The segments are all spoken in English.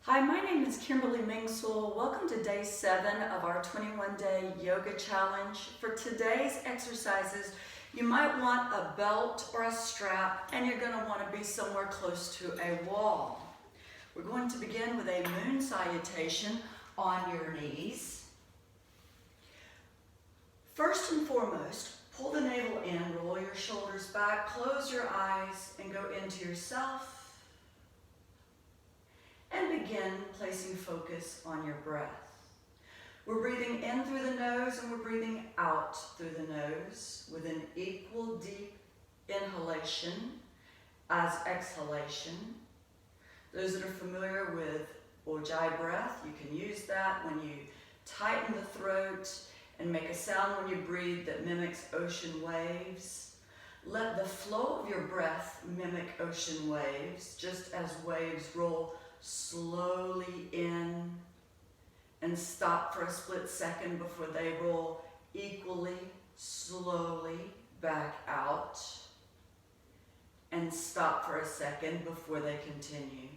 Hi, my name is Kimberly. Welcome to day 7 of our 21-day yoga challenge. For today's exercises, you might want a belt or a strap, and you're going to want to be somewhere close to a wall. We're going to begin with a moon salutation on your knees. First and foremost, pull the navel in, roll your shoulders back, close your eyes, and go into yourself. And begin placing focus on your breath. We're breathing in through the nose and we're breathing out through the nose with an equal deep inhalation as exhalation. Those that are familiar with Ujjayi breath, you can use that when you tighten the throat and make a sound when you breathe that mimics ocean waves. Let the flow of your breath mimic ocean waves, just as waves roll slowly in and stop for a split second before they roll equally, slowly back out and stop for a second before they continue.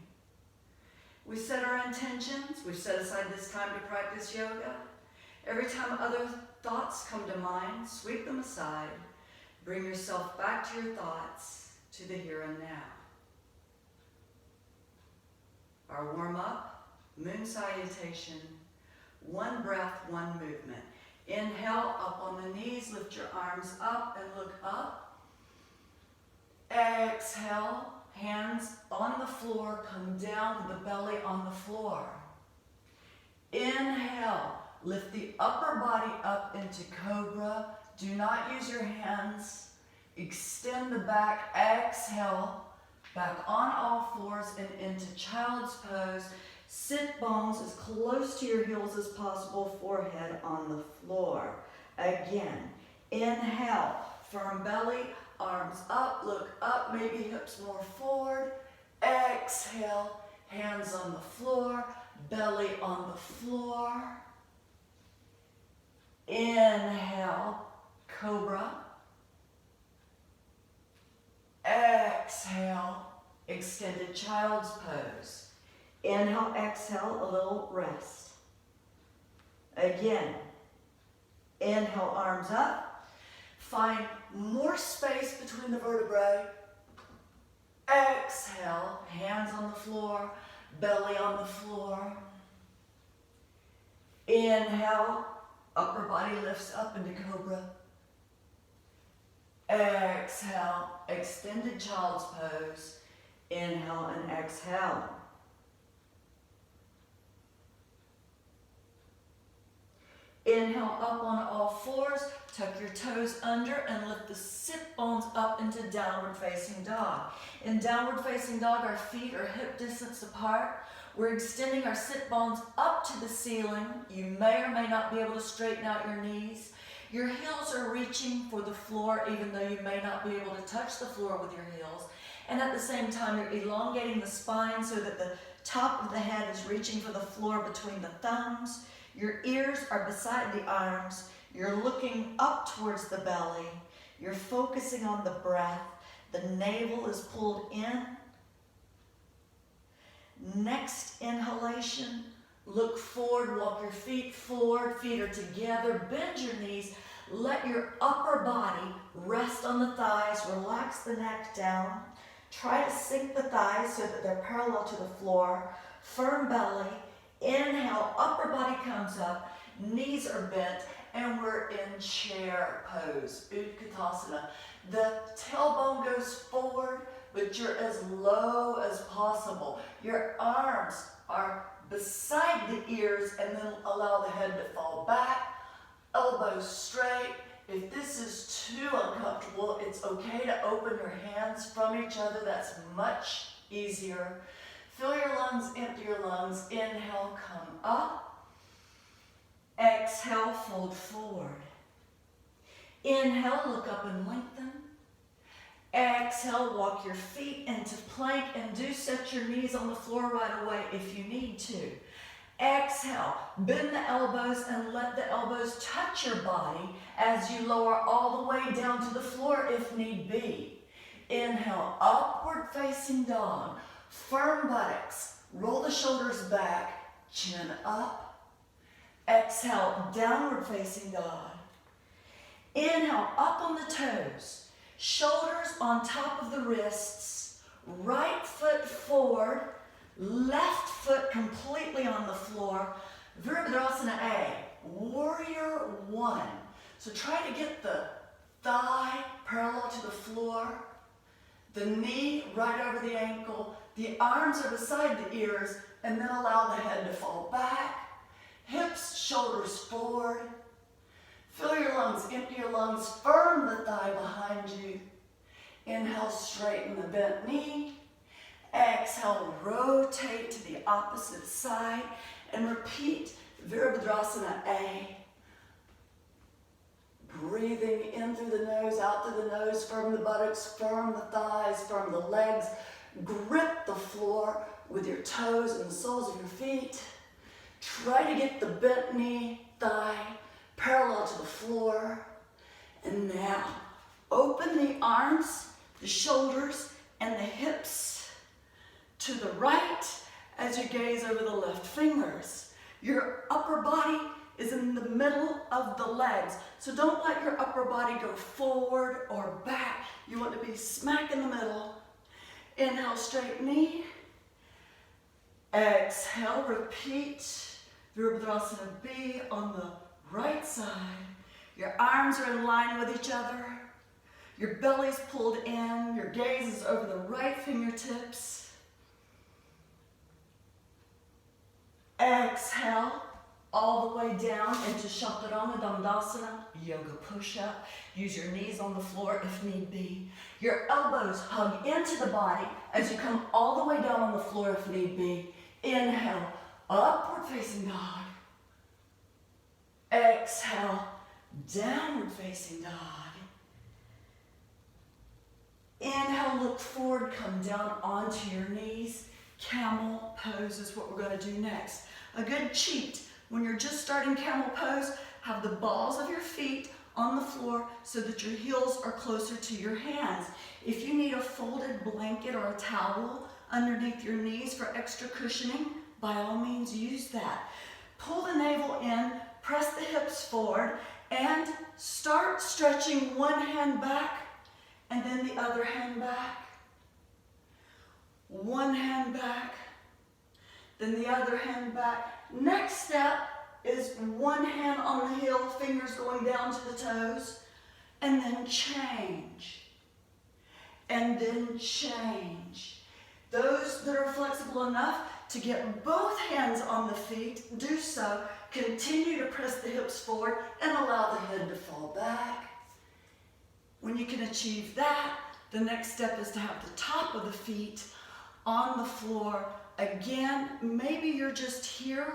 We set our intentions. We've set aside this time to practice yoga. Every time other thoughts come to mind, sweep them aside. Bring yourself back to your thoughts, to the here and now. Our warm-up, moon salutation, one breath, one movement. Inhale, up on the knees, lift your arms up and look up. Exhale, hands on the floor, come down with the belly on the floor. Inhale, lift the upper body up into cobra. Do not use your hands. Extend the back, exhale. Back on all fours and into child's pose. Sit bones as close to your heels as possible, forehead on the floor. Again, inhale, firm belly, arms up, look up, maybe hips more forward. Exhale, hands on the floor, belly on the floor. Inhale, cobra. Exhale, extended child's pose. Inhale, exhale, a little rest. Again, inhale, arms up. Find more space between the vertebrae. Exhale, hands on the floor, belly on the floor. Inhale, upper body lifts up into cobra. Exhale, extended child's pose. Inhale and exhale. Inhale up on all fours, tuck your toes under and lift the sit bones up into downward facing dog. In downward facing dog, our feet are hip distance apart. We're extending our sit bones up to the ceiling. You may or may not be able to straighten out your knees. Your heels are reaching for the floor, even though you may not be able to touch the floor with your heels. And at the same time, you're elongating the spine so that the top of the head is reaching for the floor between the thumbs. Your ears are beside the arms. You're looking up towards the belly. You're focusing on the breath. The navel is pulled in. Next inhalation. Look forward, walk your feet forward, feet are together, bend your knees, let your upper body rest on the thighs, relax the neck down. Try to sink the thighs so that they're parallel to the floor. Firm belly, inhale, upper body comes up, knees are bent, and we're in chair pose, Utkatasana. The tailbone goes forward, but you're as low as possible. Your arms are beside the ears and then allow the head to fall back, elbows straight. If this is too uncomfortable, it's okay to open your hands from each other. That's much easier. Fill your lungs, empty your lungs. Inhale, come up. Exhale, fold forward. Inhale, look up and lengthen. Exhale, walk your feet into plank and do set your knees on the floor right away if you need to. Exhale, bend the elbows and let the elbows touch your body as you lower all the way down to the floor if need be. Inhale, upward facing dog, firm buttocks, Roll the shoulders back, chin up. Exhale, downward facing dog. Inhale, up on the toes. Shoulders on top of the wrists. Right foot forward. Left foot completely on the floor. Virabhadrasana A, warrior one. So try to get the thigh parallel to the floor, the knee right over the ankle, the arms are beside the ears, and then allow the head to fall back. Hips, shoulders forward. Fill your lungs, empty your lungs, firm the thigh behind you. Inhale, straighten the bent knee. Exhale, rotate to the opposite side and repeat Virabhadrasana A. Breathing in through the nose, out through the nose, firm the buttocks, firm the thighs, firm the legs. Grip the floor with your toes and the soles of your feet. Try to get the bent knee, thigh parallel to the floor. And now, open the arms, the shoulders, and the hips to the right as you gaze over the left fingers. Your upper body is in the middle of the legs, so don't let your upper body go forward or back. You want to be smack in the middle. Inhale, straight knee. Exhale, repeat Virabhadrasana B on the right side. Your arms are in line with each other. Your belly's pulled in. Your gaze is over the right fingertips. Exhale, all the way down into Chaturanga Dandasana, yoga push-up. Use your knees on the floor if need be. Your elbows hug into the body as you come all the way down on the floor if need be. Inhale, upward facing dog. Exhale, downward facing dog. Inhale, look forward, come down onto your knees. Camel pose is what we're going to do next. A good cheat when you're just starting camel pose, have the balls of your feet on the floor so that your heels are closer to your hands. If you need a folded blanket or a towel underneath your knees for extra cushioning, by all means use that. Pull the navel in, press the hips forward, and start stretching one hand back and then the other hand back. One hand back, then the other hand back. Next step is one hand on the heel, fingers going down to the toes, and then change. And then change. Those that are flexible enough to get both hands on the feet, do so. Continue to press the hips forward and allow the head to fall back. When you can achieve that, the next step is to have the top of the feet on the floor. Again, maybe you're just here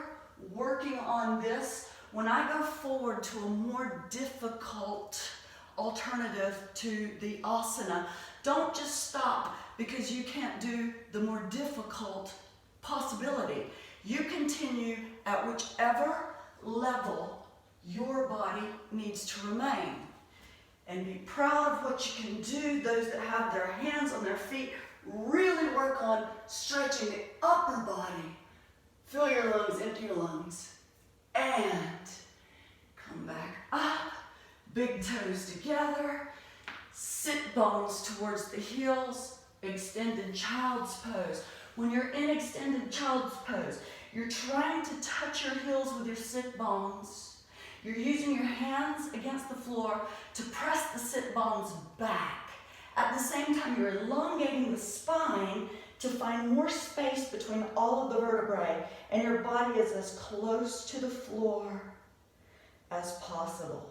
working on this. When I go forward to a more difficult alternative to the asana, don't just stop because you can't do the more difficult possibility. You continue at whichever level your body needs to remain. And be proud of what you can do. Those that have their hands on their feet, really work on stretching the upper body. Fill your lungs, empty your lungs. And come back up. Big toes together. Sit bones towards the heels. Extended child's pose. When you're in extended child's pose, you're trying to touch your heels with your sit bones. You're using your hands against the floor to press the sit bones back. At the same time, you're elongating the spine to find more space between all of the vertebrae, and your body is as close to the floor as possible.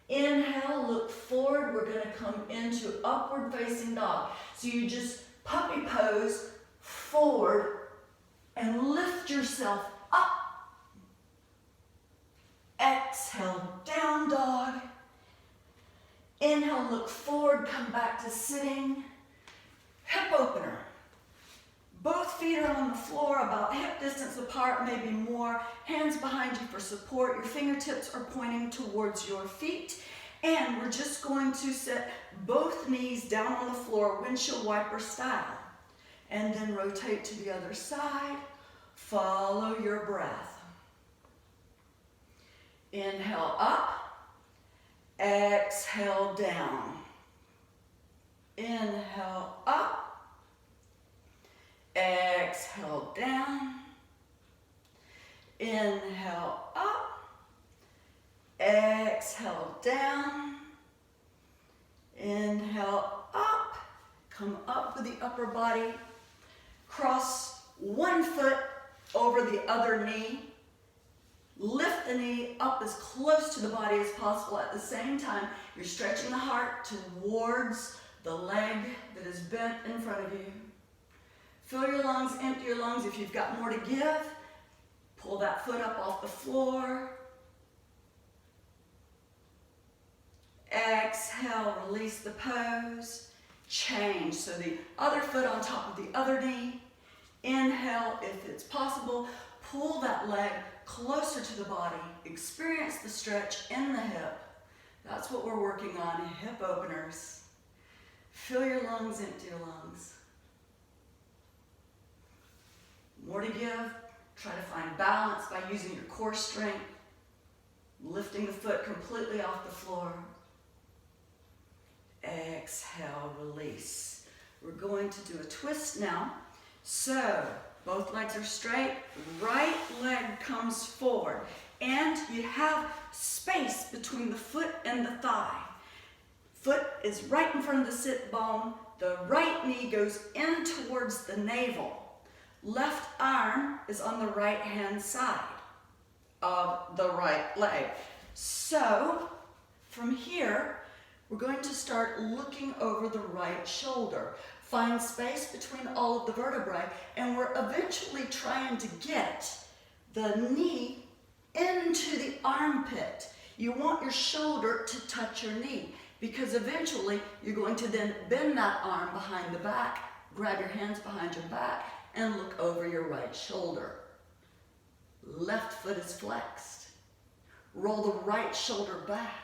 Inhale, look forward. We're going to come into upward facing dog. So you just puppy pose forward and lift yourself up. Exhale, down dog. Inhale, look forward, come back to sitting. Hip opener. Both feet are on the floor, about hip distance apart, maybe more. Hands behind you for support. Your fingertips are pointing towards your feet. And we're just going to sit both knees down on the floor, windshield wiper style. and then rotate to the other side. Follow your breath. Inhale up, exhale down. Inhale up, exhale down. Inhale up, exhale down. Inhale up, come up with the upper body. Cross one foot over the other knee. Lift the knee up as close to the body as possible. At the same time, you're stretching the heart towards the leg that is bent in front of you. Fill your lungs, empty your lungs. If you've got more to give, pull that foot up off the floor. Exhale, release the pose. Change. So the other foot on top of the other knee. Inhale, if it's possible, pull that leg closer to the body. Experience the stretch in the hip. That's what we're working on, hip openers. Fill your lungs, empty your lungs. More to give. Try to find balance by using your core strength. Lifting the foot completely off the floor. Exhale, release. We're going to do a twist now. So, both legs are straight, right leg comes forward, and you have space between the foot and the thigh. Foot is right in front of the sit bone, the right knee goes in towards the navel. Left arm is on the right hand side of the right leg. So, from here, we're going to start looking over the right shoulder. Find space between all of the vertebrae, and we're eventually trying to get the knee into the armpit. You want your shoulder to touch your knee, because eventually you're going to then bend that arm behind the back, grab your hands behind your back, and look over your right shoulder. Left foot is flexed. Roll the right shoulder back,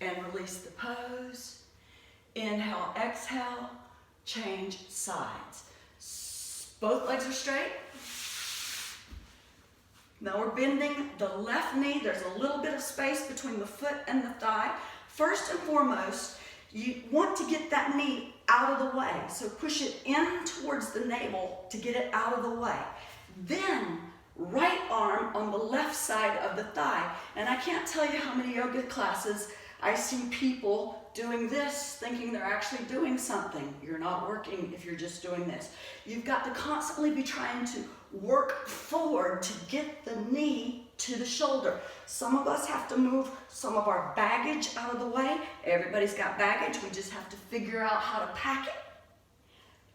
and release the pose. Inhale, exhale, change sides. Both legs are straight. Now we're bending the left knee. There's a little bit of space between the foot and the thigh. First and foremost, you want to get that knee out of the way. So push it in towards the navel to get it out of the way. Then, right arm on the left side of the thigh. And I can't tell you how many yoga classes I see people doing this, thinking they're actually doing something. You're not working if you're just doing this. You've got to constantly be trying to work forward to get the knee to the shoulder. Some of us have to move some of our baggage out of the way. Everybody's got baggage. We just have to figure out how to pack it.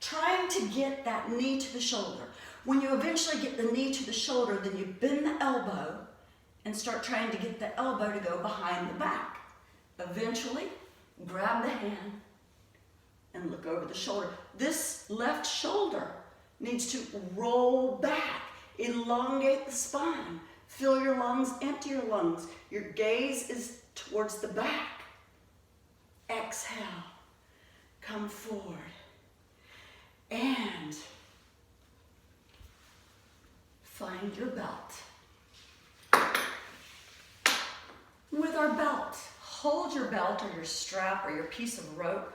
Trying to get that knee to the shoulder. When you eventually get the knee to the shoulder, then you bend the elbow and start trying to get the elbow to go behind the back. Eventually, grab the hand and look over the shoulder. This left shoulder needs to roll back, elongate the spine. Fill your lungs, empty your lungs. Your gaze is towards the back. Exhale, come forward. And find your belt. With our belt, hold your belt or your strap or your piece of rope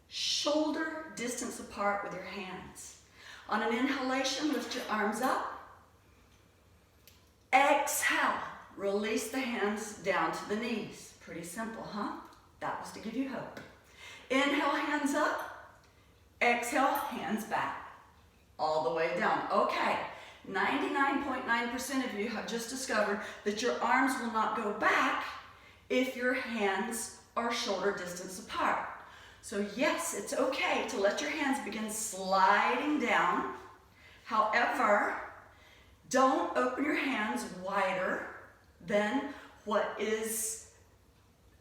shoulder distance apart with your hands. On an inhalation, lift your arms up. Exhale, release the hands down to the knees. Pretty simple, huh? That was to give you hope. Inhale, hands up. Exhale, hands back. All the way down. Okay, 99.9% of you have just discovered that your arms will not go back if your hands are shoulder distance apart. So yes, it's okay to let your hands begin sliding down. However, don't open your hands wider than what is.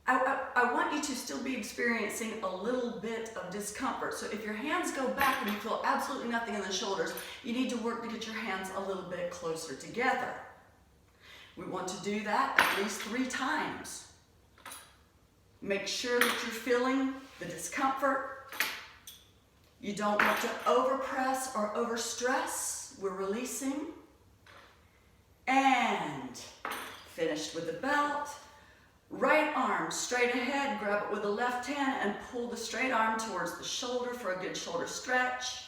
I want you to still be experiencing a little bit of discomfort. So if your hands go back and you feel absolutely nothing in the shoulders, you need to work to get your hands a little bit closer together. We want to do that at least 3 times. Make sure that you're feeling the discomfort. You don't want to overpress or overstress. We're releasing. And finished with the belt. Right arm straight ahead, grab it with the left hand and pull the straight arm towards the shoulder for a good shoulder stretch.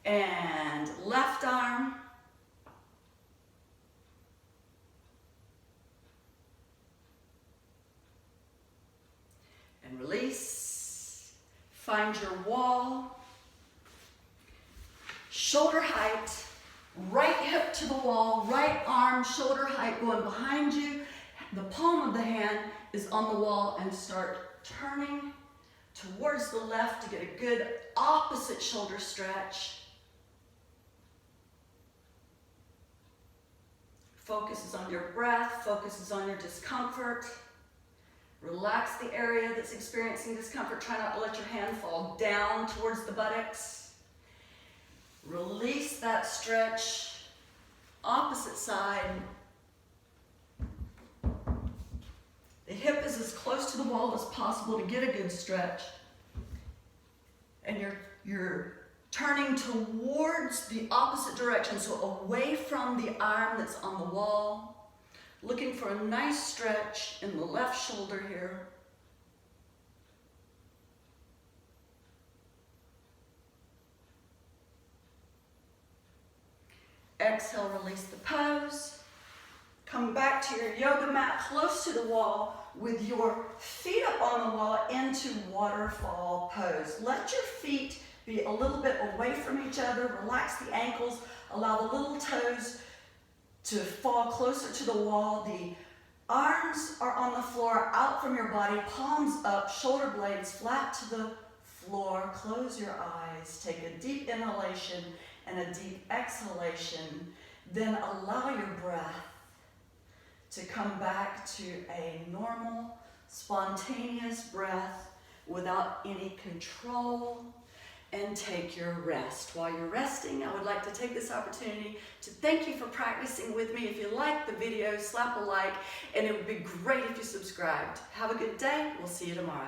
And left arm. And release. Find your wall. Shoulder height. Right hip to the wall, right arm, shoulder height going behind you. The palm of the hand is on the wall, and start turning towards the left to get a good opposite shoulder stretch. Focuses on your breath, focuses on your discomfort. Relax the area that's experiencing discomfort. Try not to let your hand fall down towards the buttocks. Release that stretch. Opposite side. The hip is as close to the wall as possible to get a good stretch. And you're turning towards the opposite direction, so away from the arm that's on the wall. Looking for a nice stretch in the left shoulder here. Exhale, release the pose. Come back to your yoga mat close to the wall with your feet up on the wall into waterfall pose. Let your feet be a little bit away from each other. Relax the ankles. Allow the little toes to fall closer to the wall. The arms are on the floor, out from your body, palms up, shoulder blades flat to the floor. Close your eyes. Take a deep inhalation and a deep exhalation. Then allow your breath to come back to a normal, spontaneous breath without any control, and take your rest. While you're resting, I would like to take this opportunity to thank you for practicing with me. If you liked the video, slap a like, and it would be great if you subscribed. Have a good day. We'll see you tomorrow.